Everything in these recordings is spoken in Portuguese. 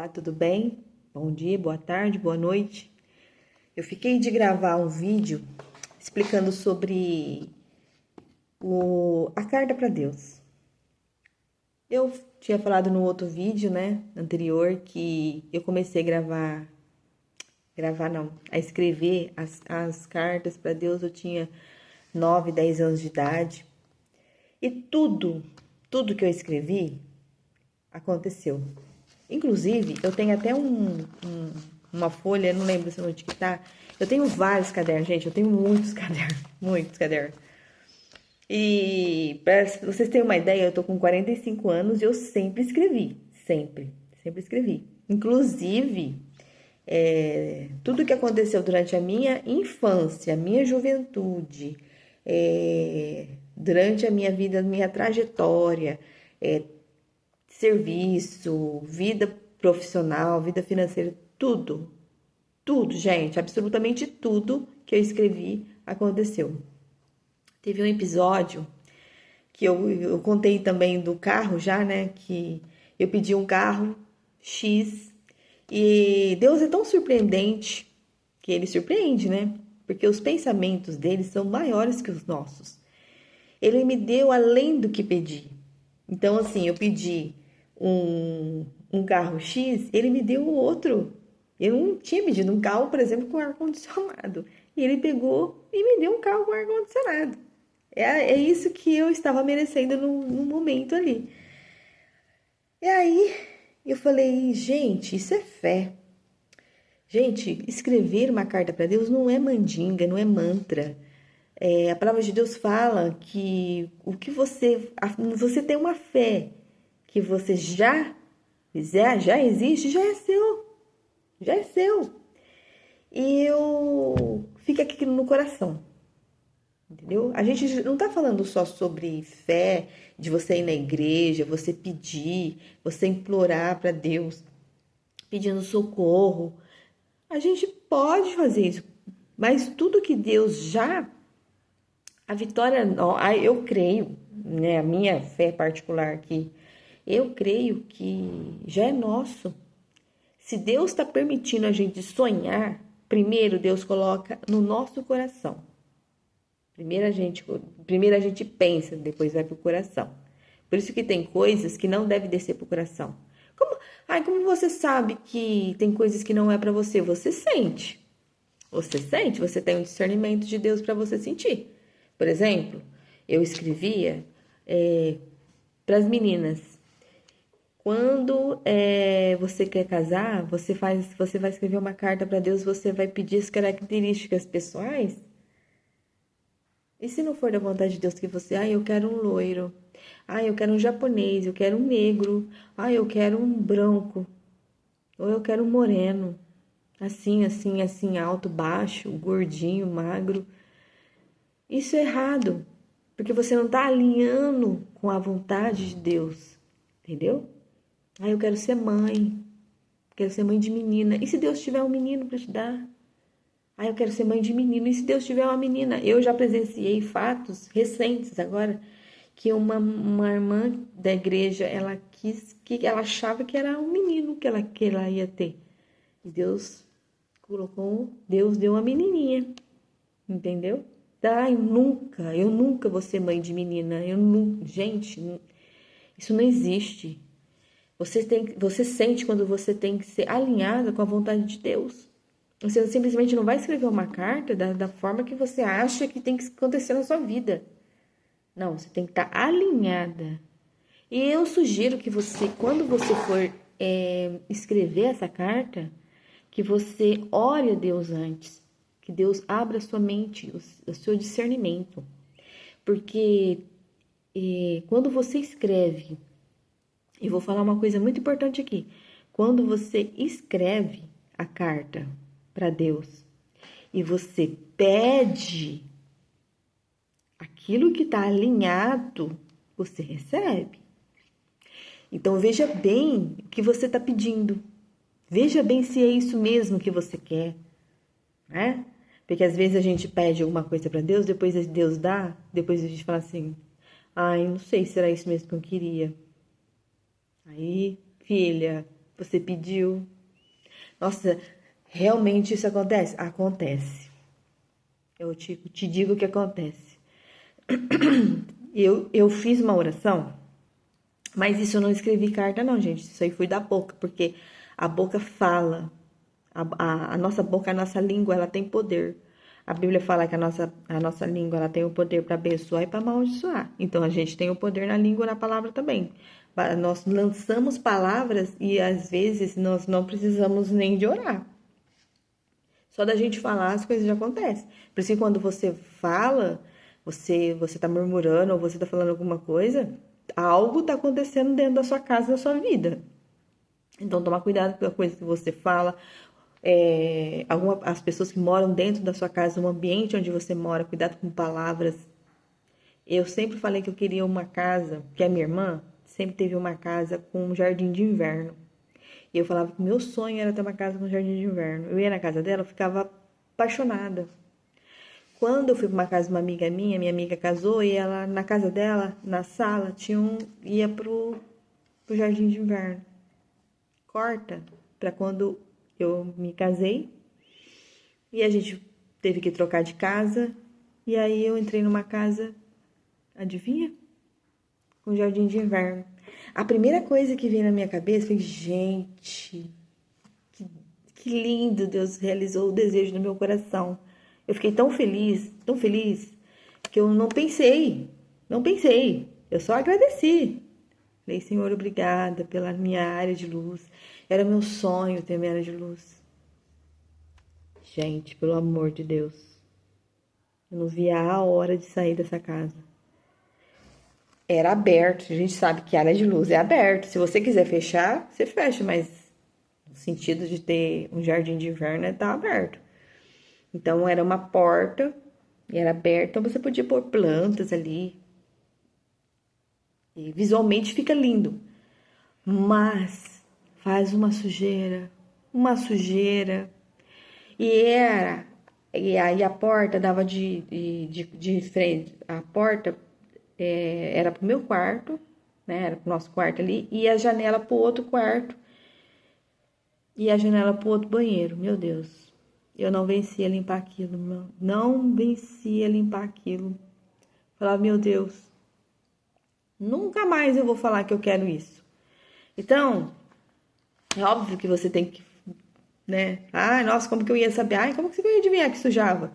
Olá, tudo bem? Bom dia, boa tarde, boa noite. Eu fiquei de gravar um vídeo explicando sobre a carta para Deus. Eu tinha falado no outro vídeo, né, anterior, que eu comecei a a escrever as cartas para Deus. Eu tinha 9, 10 anos de idade. E tudo que eu escrevi aconteceu. Inclusive, eu tenho até uma folha, não lembro se onde que tá. Eu tenho vários cadernos, gente. Eu tenho muitos cadernos, muitos cadernos. E para vocês terem uma ideia, eu tô com 45 anos e eu sempre escrevi. Sempre escrevi. Inclusive, tudo que aconteceu durante a minha infância, a minha juventude, durante a minha vida, a minha trajetória, serviço, vida profissional, vida financeira, tudo, gente, absolutamente tudo que eu escrevi aconteceu. Teve um episódio que eu contei também do carro já, né? Que eu pedi um carro X e Deus é tão surpreendente que ele surpreende, né? Porque os pensamentos dele são maiores que os nossos. Ele me deu além do que pedi. Então, assim, eu pedi um carro X, ele me deu outro. Eu não tinha pedido um carro, por exemplo, com ar-condicionado. E ele pegou e me deu um carro com ar-condicionado. É isso que eu estava merecendo no momento ali. E aí eu falei, gente, isso é fé. Gente, escrever uma carta para Deus não é mandinga, não é mantra. A palavra de Deus fala que o que você tem uma fé que você já fizer, já existe, já é seu. E eu fica aqui no coração, entendeu? A gente não tá falando só sobre fé, de você ir na igreja, você pedir, você implorar para Deus, pedindo socorro. A gente pode fazer isso, mas tudo que Deus já a vitória, eu creio, né, a minha fé particular aqui, eu creio que já é nosso. Se Deus está permitindo a gente sonhar, primeiro Deus coloca no nosso coração. Primeiro a gente pensa, depois vai para o coração. Por isso que tem coisas que não devem descer para o coração. Como você sabe que tem coisas que não é para você? Você sente. Você sente, você tem um discernimento de Deus para você sentir. Por exemplo, eu escrevia para as meninas. Quando você quer casar, você vai escrever uma carta para Deus, você vai pedir as características pessoais. E se não for da vontade de Deus que você, eu quero um loiro, eu quero um japonês, eu quero um negro, eu quero um branco, ou eu quero um moreno, assim, assim, assim, alto, baixo, gordinho, magro. Isso é errado, porque você não está alinhando com a vontade de Deus, entendeu? Eu quero ser mãe de menina. E se Deus tiver um menino para te dar? Eu quero ser mãe de menino. E se Deus tiver uma menina? Eu já presenciei fatos recentes agora que uma irmã da igreja, ela achava que era um menino que ela ia ter. E Deus deu uma menininha, entendeu? Eu nunca vou ser mãe de menina. Gente, isso não existe. Você sente quando você tem que ser alinhada com a vontade de Deus. Você simplesmente não vai escrever uma carta da forma que você acha que tem que acontecer na sua vida. Não, você tem que estar alinhada. E eu sugiro que você, quando você for escrever essa carta, que você ore a Deus antes. Que Deus abra a sua mente, o seu discernimento. Porque quando você escreve, e vou falar uma coisa muito importante aqui. Quando você escreve a carta para Deus e você pede aquilo que está alinhado, você recebe. Então veja bem o que você está pedindo. Veja bem se é isso mesmo que você quer, né? Porque às vezes a gente pede alguma coisa para Deus, depois Deus dá, depois a gente fala assim: não sei se era isso mesmo que eu queria. Aí, filha, Você pediu. Nossa, realmente isso acontece? Acontece. Eu te digo que acontece. Eu fiz uma oração, mas isso eu não escrevi carta, não, gente. Isso aí foi da boca, porque a boca fala. A nossa boca, a nossa língua, ela tem poder. A Bíblia fala que a nossa língua ela tem o poder para abençoar e para amaldiçoar. Então, a gente tem o poder na língua e na palavra também. Nós lançamos palavras e, às vezes, nós não precisamos nem de orar. Só da gente falar, as coisas já acontecem. Por isso que quando você fala, você tá murmurando ou você tá falando alguma coisa, algo tá acontecendo dentro da sua casa, da sua vida. Então, toma cuidado com a coisa que você fala. As pessoas que moram dentro da sua casa, no ambiente onde você mora, cuidado com palavras. Eu sempre falei que eu queria uma casa, que a minha irmã sempre teve uma casa com um jardim de inverno. E eu falava que meu sonho era ter uma casa com jardim de inverno. Eu ia na casa dela, eu ficava apaixonada. Quando eu fui para uma casa de uma amiga minha amiga casou e ela, na casa dela, na sala, ia pro jardim de inverno. Corta para quando eu me casei e a gente teve que trocar de casa. E aí eu entrei numa casa, adivinha? Com jardim de inverno. A primeira coisa que veio na minha cabeça foi, gente, que lindo, Deus realizou o desejo do meu coração. Eu fiquei tão feliz, que eu não pensei. Eu só agradeci. Falei, Senhor, obrigada pela minha área de luz. Era meu sonho ter minha área de luz. Gente, pelo amor de Deus. Eu não via a hora de sair dessa casa. Era aberto. A gente sabe que a área de luz é aberta. Se você quiser fechar, você fecha. Mas no sentido de ter um jardim de inverno, tá aberto. Então, era uma porta e era aberta. Então, você podia pôr plantas ali. E visualmente fica lindo. Mas faz uma sujeira. E aí a porta dava de frente. A porta era pro meu quarto, né? Era pro nosso quarto ali. E a janela pro outro quarto. E a janela pro outro banheiro. Meu Deus. Eu não vencia limpar aquilo. Não vencia limpar aquilo. Falava, meu Deus. Nunca mais eu vou falar que eu quero isso. Então, é óbvio que você tem que, né? Ai, nossa, como que eu ia saber? Ai, como que eu ia adivinhar que sujava?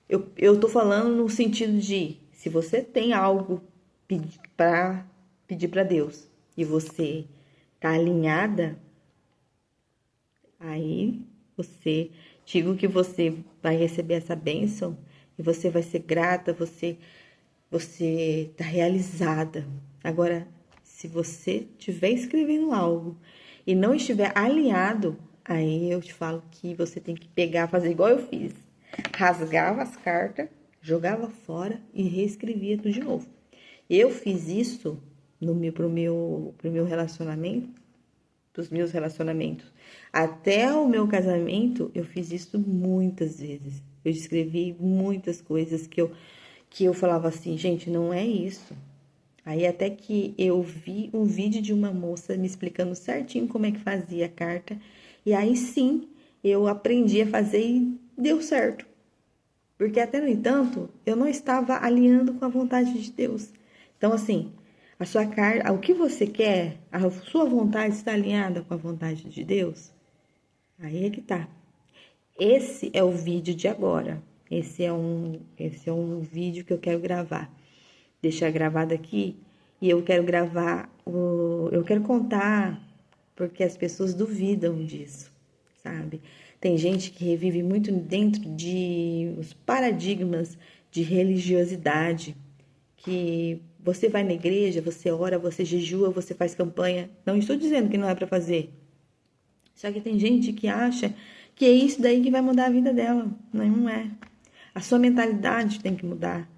Eu tô falando no sentido de, se você tem algo para pedir para Deus e você tá alinhada, aí digo que você vai receber essa bênção e você vai ser grata, você tá realizada. Agora, se você estiver escrevendo algo e não estiver alinhado, aí eu te falo que você tem que pegar, fazer igual eu fiz. Rasgava as cartas, jogava fora e reescrevia tudo de novo. Eu fiz isso pro meu relacionamento, dos meus relacionamentos. Até o meu casamento, eu fiz isso muitas vezes. Eu escrevi muitas coisas que eu falava assim, gente, não é isso. Aí até que eu vi um vídeo de uma moça me explicando certinho como é que fazia a carta. E aí sim, eu aprendi a fazer e deu certo. Porque até no entanto, eu não estava alinhando com a vontade de Deus. Então assim, a sua carta, o que você quer, a sua vontade está alinhada com a vontade de Deus? Aí é que tá. Esse é o vídeo de agora. Esse é um vídeo que eu quero gravar. Deixar gravado aqui e eu quero eu quero contar porque as pessoas duvidam disso, sabe? Tem gente que revive muito dentro de os paradigmas de religiosidade, que você vai na igreja, você ora, você jejua, você faz campanha. Não estou dizendo que não é para fazer. Só que tem gente que acha que é isso daí que vai mudar a vida dela. Não é. A sua mentalidade tem que mudar.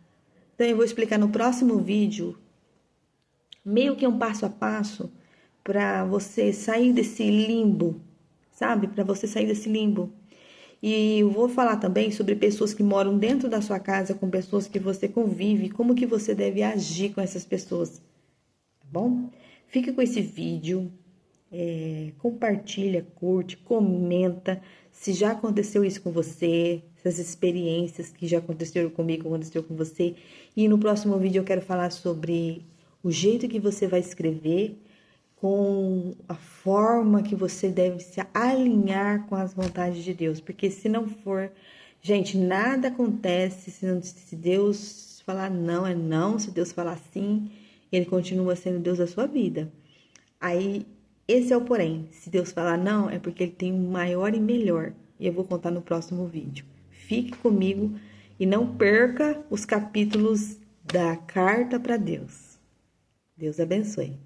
Então, eu vou explicar no próximo vídeo, meio que um passo a passo, para você sair desse limbo, sabe? Para você sair desse limbo. E eu vou falar também sobre pessoas que moram dentro da sua casa, com pessoas que você convive, como que você deve agir com essas pessoas, tá bom? Fica com esse vídeo. compartilha, curte, comenta se já aconteceu isso com você, essas experiências que já aconteceram comigo, aconteceu com você. E no próximo vídeo eu quero falar sobre o jeito que você vai escrever, com a forma que você deve se alinhar com as vontades de Deus. Porque se não for, gente, nada acontece se Deus falar não, é não. Se Deus falar sim, Ele continua sendo Deus da sua vida. Aí, esse é o porém. Se Deus falar não, é porque Ele tem um maior e melhor. E eu vou contar no próximo vídeo. Fique comigo e não perca os capítulos da Carta para Deus. Deus abençoe.